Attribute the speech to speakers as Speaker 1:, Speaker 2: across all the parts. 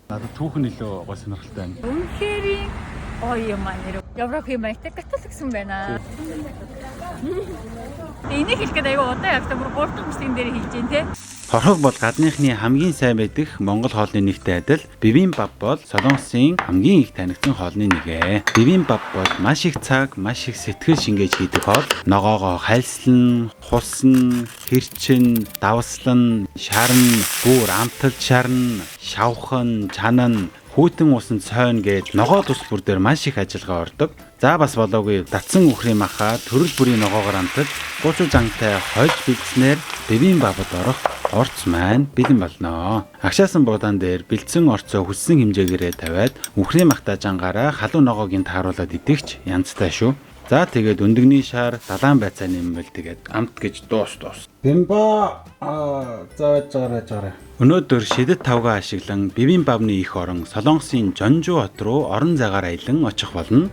Speaker 1: Надад түүхэн илүү гоо сонирхолтой байна.
Speaker 2: Үнэхээр гоё юм аа нэр. Европын маягтай католик гэсэн байна. Энийг хэлэхэд аюу удаа явсан бүр 3 дахь бүсгийн дээр хийж гин те.
Speaker 1: Хорхог бол гадныхны хамгийн сайн байдаг Монгол хоолны нэгтэй адил бибимбап бол Солонгосын хамгийн их танигдсан хоолны нэгэ. Бибимбап бол маш их цаг, маш их сэтгэл шингээж хийдэг хоол. Ногоогоо хальслан, хусан, хэрчин, давслан, шарн, бүр амталж шарн, шавхан, чанан, хүйтэн усан цойн гээд ногоо тус бүр дээр маш их ажиллагаа ордог. За бас болоогүй татсан үхрийн маха төрөл бүрийн ногоогоор амталж гуучуу зантай хойж бэлдснээр бибимбапд орох орц маань бэлэн болно. Агшаасан буудаан дээр бэлдсэн орцоо хүссэн хэмжээгээрээ тавиад үхрийн махта жангаараа халуун ногоогийн тааруулаад идэгч янзтай шүү. За тэгээд өндөгний шар далаан байцаа нэмэл тэгээд амт гэж дуус. Бимба зааж гараа. Өнөөдөр шидэт тавга ашиглан бибимбапны их орон Солонгосын Жонжу хот руу орон цагаар аялан очих болно.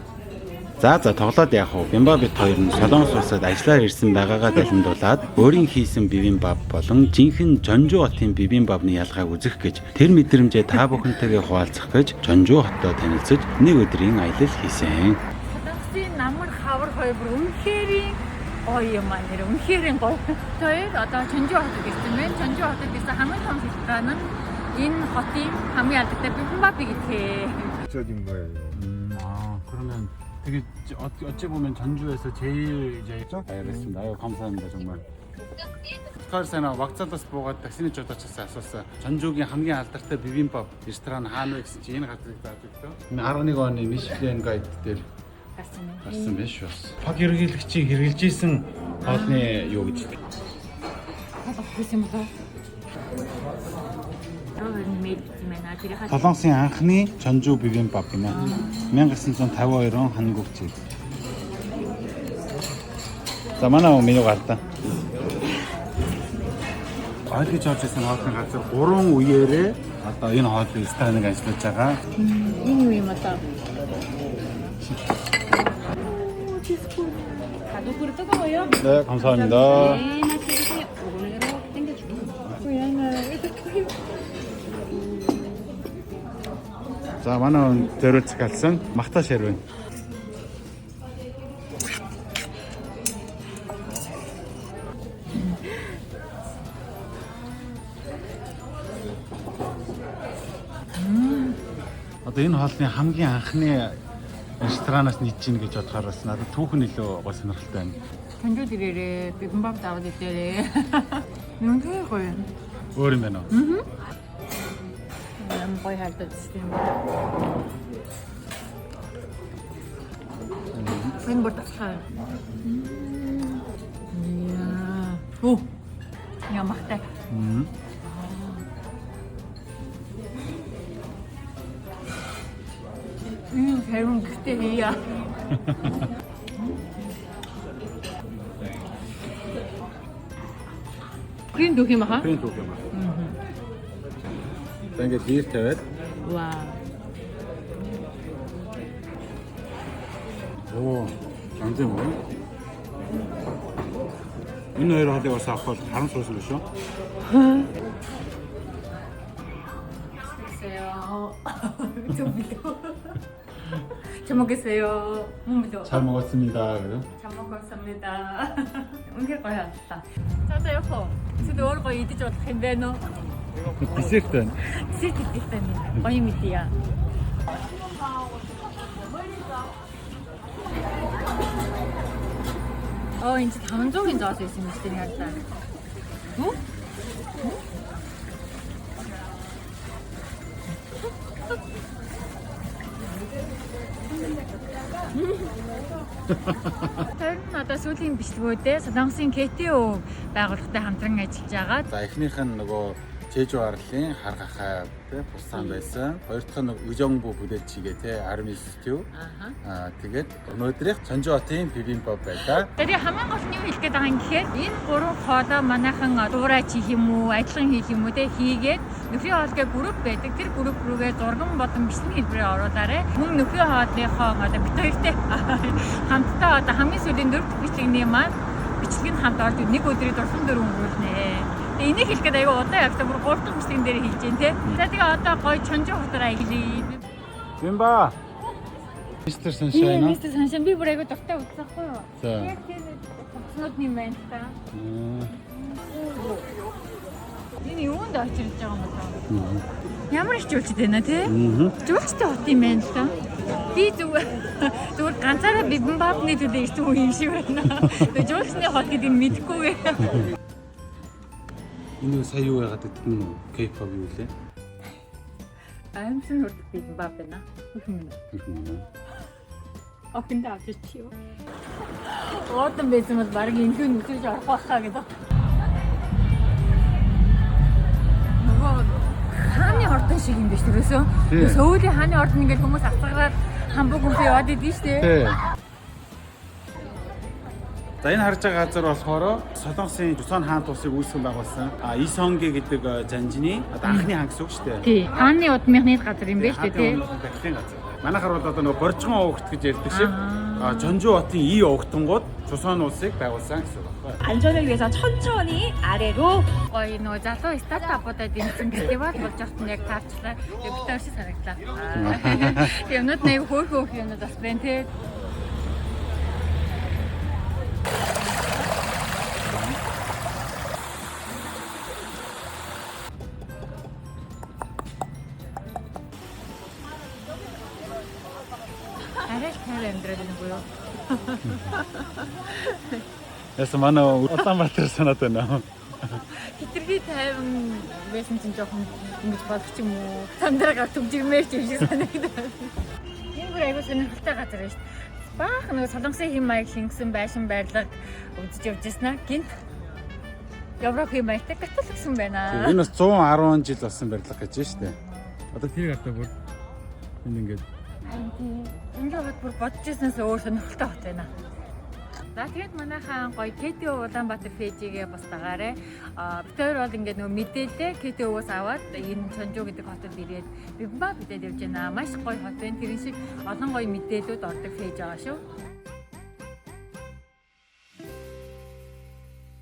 Speaker 1: За тоглоод яах вэ? Бимбапт хоёр нь Солонгос улсад ажиллаар ирсэн байгаагаа далимдуулаад өөрийн хийсэн бибимбап болон жинхэнэ Жонжу хотын бибимбапны ялгааг үзэх гэж тэр мэдрэмжээ та бүхэнтэйгээ хуваалцах гэж Жонжу хотод танилцж нэг өдрийн аялал хийсэн.
Speaker 2: Солонгосын намар хавар хоёр бүр үнэхээр гоё юм аа нэр. Үнэхээр гоё. Тэгээд одоо Жонжу хотод ирсэн байна. Жонжу хотод ирсэн хамгийн том шалтгаан нь энэ хотын хамгийн алдартай бибимбапыг идэхээ.
Speaker 3: 저긴 거예요.
Speaker 1: 그러면 되게 어찌 보면 전주에서 제일 이제 알겠습니다. 아유 감사합니다 정말. 스카르세나 вокзалаас буугаад таксины чудаач асуусан. 전주гийн хамгийн алдартай бибимбап ресторан хаана вэ гэсэн чинь энэ газрыг заадаг тоо. 11 оны Мишлен гайд дээр гарсан биш бас. Паг хэрэглэгчийг хэрэгжилж исэн хоолны юу гэж вэ? Солонгосын анхны Жонжу бибимбап гинэ. 1952 он 한국집. За манай меню гартаа. Ойлгож авч ирсэн хоолны газар 3 үеэрээ одоо энэ хоолны рестораныг ажиллаж байгаа.
Speaker 2: Энэ юу юм одоо? 가족으로 뜨거워요?
Speaker 1: 네, 감사합니다.
Speaker 2: 네, 맛있게 오늘로 땡겨줄게요.
Speaker 1: За манай зөрүүлж галсан махта ширвэн. Одоо энэ хоолны хамгийн анхны ресторанаас нийж гин гэж бодохоор бас надад түүхэн илүү гоо сонирхолтой байна.
Speaker 2: 전주 드레레 비빔밥 나오지 때래. 너무 гоё.
Speaker 1: Өөр юм байна уу?
Speaker 2: Ням гоё хальтад систем. Энэ бүр тасгай. Яа. Оо. Ямахтай. 배운 그때야. Green dohi maha?
Speaker 1: Green dohi maha. За ингээд биер тавиад.
Speaker 2: Вау.
Speaker 1: Оо, янз юм байна. Энэ хоёр хоолыг бас авах бол харамсалтай шүү.
Speaker 2: 좀 믿어. 잘 먹겠어요.
Speaker 1: 잘 먹었습니다. 그래요?
Speaker 2: 잘 먹었습니다. 은근 거였다. 저도 여보. 지도 오늘 거 이디 좀 힘내노.
Speaker 1: 비슷한.
Speaker 2: 비슷한. 어이 미디야. 이제 다음 쪽인 줄 알 수 있으면 진짜 할다. 응? Тэр нь одоо сүүлийн бичлэгүүдээ Солонгосын КТО байгууллагатай хамтран ажиллаж байгаа.
Speaker 1: За эхнийх нь нөгөө Jeju арлын хар гахай тий бусан байсан. Хоёр дахь нь Ujeongbu бүдэлчигээ тий Army Stew. Тэгээд өнөөдрийнх Жонжу хотын бибимбап байлаа.
Speaker 2: Тэр хамгийн гол нь юу хэлэх гээд байгаа юм гэхээр энэ гурван хоолоо манайхан дуурайч хийх юм уу, ажиллан хийх юм уу тий хийгээд нөхрийн хоолой групп байдаг. Тэр групп рүүгээ зурган бодон бичлэгийн хэлбэрээр оруулаарай. Мөн нөхрийн хоолныхоо одоо бит хоёртой хамтдаа одоо хамгийн сүүлийн 4 дахь бичлэгний маань бичлэг нь хамт орж нэг өдрийн дурсан 4 өнгөрүүлнэ. Энийг хэлэхэд аяга одоо яг бүр 3 дахь бичлэгэн дээр хийж дээ тий. За тэгээ одоо гоё Чонжоо хотоор аялъя.
Speaker 1: Бимба. Мистер Саншайн.
Speaker 2: Мистер Саншайн би бүр аяга дуртай үзсахгүй юу?
Speaker 1: За.
Speaker 2: Яг тийм цогцнууд юм байна та. Энэ юунд очирч байгаа юм бэ? Ямар их жуулчд байна тий? Жуулчтай хот юм байна л та. Би зүгээр ганцаараа Бибимбапны төлөө ирсэн хүн юм шиг байна. Тэгээ жуулчны хот гэдгийг мэдэхгүйгээ.
Speaker 1: Энэ сая юу яагаад гэдэг нь K-pop юу лээ?
Speaker 2: Амтэн урд Бибимбап байна. Охин даа чичио. Одон байсан бол баг энэхүү нүсэж орох байхаа гэдэг. Хааны ордон шиг юм биш тэрөөсөө. Сөүлийн хааны ордон ингээд хүмүүс асгараад хамбуг хүмпэ яваад идэв штэ.
Speaker 1: Тий. За энэ харж байгаа газар болохоор Солонгосын Жусан хаан тусыг үүсгэн байгуулсан Исонге гэдэг жанжны одоо анхны хаан гэсэн үг шүү дээ.
Speaker 2: Тий. Хааны удмынхны газар юм байна шүү дээ тий.
Speaker 1: Бахлын газар. Манайхаар бол одоо нөгөө боржгон овогт гэж ярьдаг шиг Чонжу хотын ий овогтонгууд Жусан улсыг байгуулсан гэсэн үг байна.
Speaker 3: 안전을 위해서 천천히 아래로
Speaker 2: Гоё нөгөө залуу стартапуудад дэмжсэн фестивал болж явахт нь яг таарчлаа. Яг битэр шиг санагдлаа. Тэгээ өнөөдөр нэг хөөх юмнууд бас байна тий. Арай тайван амьдрал юм буюу.
Speaker 1: Яс манай Улаанбаатар санаад байна.
Speaker 2: Хитрхи тайван байсан чинь жоохон ингэж болох юм уу? Тандраа төгжигмээр ч юм шиг санагдав. Энэ бүр аягүй сонирхолтой газар байна шүү дээ. Баах нэг солонгосын хэм маяг шингэсэн байшин байрлал үзэж явж яснаа. Гинт Европын маягтай католик гэсэн байна.
Speaker 1: Энэ бас 110 жил болсон барилга гэж байна шүү дээ. Одоо тэр гартаа бүр энэ ингээд
Speaker 2: Ингээд бүр бодож ирснээс өөр сонирхолтой хот байна. За тэгээд манайхаа гоё КТО Улаанбаатар фэжигээ бас дагаарэ. Бид хоёр бол ингээд нөгөө мэдээлэлээ КТО-оос аваад энэ Чонжоо гэдэг хотод ирээд Бибимбап гэдээд явж байна. Маш гоё хот байна. Тэрэн шиг олон гоё мэдээлүүд ордог фэж байгаа шүү.